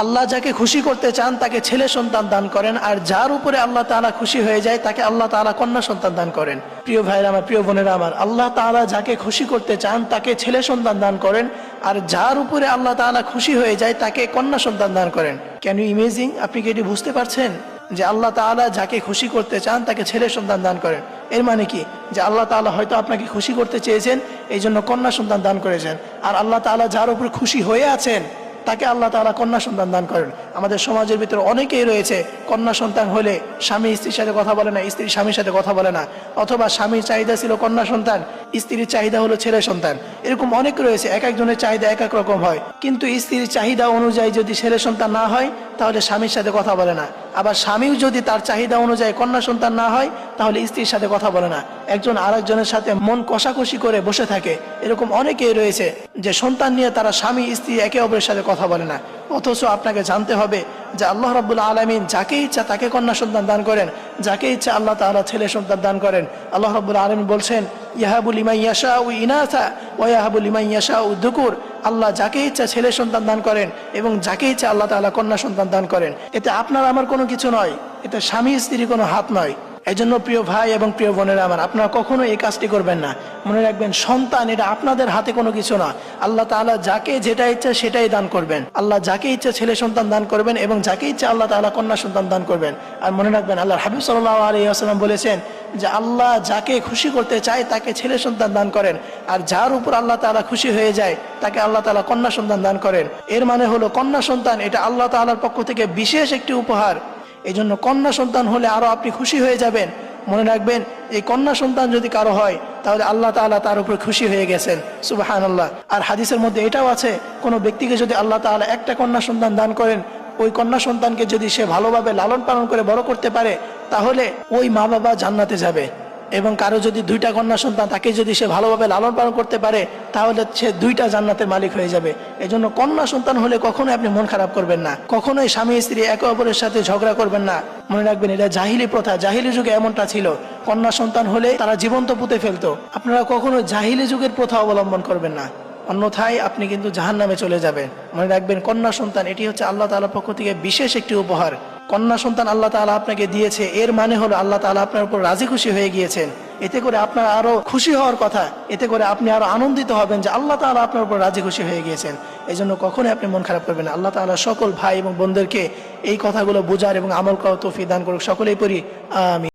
আল্লাহ যাকে খুশি করতে চান তাকে ছেলে সন্তান দান করেন, আর যার উপরে আল্লাহ তাআলা খুশি হয়ে যায় তাকে আল্লাহ তাআলা কন্যা সন্তান দান করেন। প্রিয় ভাইরা আমার, প্রিয় বোনেরা আমার, আল্লাহ তাআলা যাকে খুশি করতে চান তাকে ছেলে সন্তান দান করেন, আর যার উপরে আল্লাহ তাআলা খুশি হয়ে যায় তাকে কন্যা সন্তান দান করেন। Can you imagine? আপনি কি এটি বুঝতে পারছেন যে আল্লাহ তাআলা যাকে খুশি করতে চান তাকে ছেলে সন্তান দান করেন? এর মানে কি যে আল্লাহ তাআলা হয়তো আপনাকে খুশি করতে চেয়েছেন, এই জন্য কন্যা সন্তান দান করেছেন, আর আল্লাহ তাআলা যার উপর খুশি হয়ে আছেন তাকে আল্লাহ তাআলা কন্যা সন্তান দান করেন। আমাদের সমাজের ভিতরে অনেকেই রয়েছে কন্যা সন্তান হলে স্বামী স্ত্রীর সাথে কথা বলে না, স্ত্রী স্বামীর সাথে কথা বলে না, অথবা স্বামীর চাহিদা ছিল কন্যা সন্তান, স্ত্রীর চাহিদা হলো ছেলে সন্তান। এরকম অনেক রয়েছে, এক একজনের চাহিদা এক এক রকম হয়। কিন্তু স্ত্রীর চাহিদা অনুযায়ী যদি ছেলে সন্তান না হয় তাহলে স্বামীর সাথে কথা বলে না, আবার স্বামীও যদি তার চাহিদা অনুযায়ী কন্যা সন্তান না হয় তাহলে স্ত্রীর সাথে কথা বলে না, একজন আরেকজনের সাথে মন কষাকষি করে বসে থাকে। এরকম অনেকেই রয়েছে যে সন্তান নিয়ে তারা স্বামী স্ত্রী একে অপরের সাথে কথা বলে না। অথচ আপনাকে জানতে হবে যে আল্লাহ রাব্বুল আলামিন যাকে ইচ্ছা তাকে কন্যা সন্তান দান করেন, যাকে ইচ্ছা আল্লাহ তাআলা ছেলে সন্তান দান করেন। আল্লাহ রাব্বুল আলামিন বলছেন, ইয়াহাবু লিমান ইয়াশাউ ইনাসা ওয়া ইয়াহাবু লিমান ইয়াশাউ যুকুর। আল্লাহ যাকে ইচ্ছা ছেলে সন্তান দান করেন এবং যাকে ইচ্ছা আল্লাহ তাআলা কন্যা সন্তান দান করেন। এতে আপনার আমার কোনো কিছু নয়, এতে স্বামী স্ত্রীর কোনো হাত নয়। এই জন্য প্রিয় ভাই এবং প্রিয় বোনেরা আমার, আপনারা কখনো এই কাজটি করবেন না। মনে রাখবেন, সন্তান এটা আপনাদের হাতে কোনো কিছু না। আল্লাহ তাআলা যাকে যেটা ইচ্ছা সেটাই দান করবেন। আল্লাহ যাকে ইচ্ছা ছেলে সন্তান দান করবেন এবং যাকে ইচ্ছা আল্লাহ তাআলা কন্যা সন্তান দান করবেন। আর মনে রাখবেন, আল্লাহর হাবিব সাল্লাল্লাহু আলাইহি ওয়াসাল্লাম বলেছেন যে আল্লাহ যাকে খুশি করতে চায় তাকে ছেলে সন্তান দান করেন, আর যার উপর আল্লাহ তাআলা খুশি হয়ে যায় তাকে আল্লাহ তাআলা কন্যা সন্তান দান করেন। এর মানে হলো কন্যা সন্তান এটা আল্লাহ তাআলার পক্ষ থেকে বিশেষ একটি উপহার। এই জন্য কন্যা সন্তান হলে আরো আপনি খুশি হয়ে যাবেন। মনে রাখবেন, এই কন্যা সন্তান যদি কারো হয় তাহলে আল্লাহ তাআলা তার উপর খুশি হয়ে গেছেন। সুবহানাল্লাহ। আর হাদিসের মধ্যে এটাও আছে, কোনো ব্যক্তিকে যদি আল্লাহ তাআলা একটা কন্যা সন্তান দান করেন, ওই কন্যা সন্তানকে যদি সে ভালোভাবে লালন পালন করে বড় করতে পারে তাহলে ওই মা বাবা জান্নাতে যাবে। এবং কারো যদি দুইটা কন্যা সন্তান তাকে যদি সে ভালোভাবে লালন পালন করতে পারে তাহলে সে দুইটা জান্নাতের মালিক হয়ে যাবে। এই জন্য কন্যা সন্তান হলে কখনোই আপনি মন খারাপ করবেন না, কখনোই স্বামী স্ত্রী একে অপরের সাথে ঝগড়া করবেন না। মনে রাখবেন, এটা জাহিলি প্রথা, জাহিলি যুগে এমনটা ছিল। কন্যা সন্তান হলে তারা জীবন্ত পুঁতে ফেলতো। আপনারা কখনো জাহিলি যুগের প্রথা অবলম্বন করবেন না, অন্যথায় আপনি কিন্তু জাহান্নামে চলে যাবেন। মনে রাখবেন, কন্যা সন্তান এটি হচ্ছে আল্লাহ তাআলার পক্ষ থেকে বিশেষ একটি উপহার। কন্যা সন্তান আল্লাহ তাআলা আপনাকে দিয়েছে, এর মানে হলো আল্লাহ তাআলা আপনার উপর রাজি খুশি হয়ে গিয়েছেন। এতে করে আপনার আরো খুশি হওয়ার কথা, এতে করে আপনি আরো আনন্দিত হবেন যে আল্লাহ তাআলা আপনার উপর রাজি খুশি হয়ে গিয়েছেন। এই জন্য কখনোই আপনি মন খারাপ করবেন না। আল্লাহ তাআলা সকল ভাই এবং বোনদেরকে এই কথাগুলো বোঝার এবং আমল করার তৌফিক দান করুক। সকলেই পড়ি আমিন।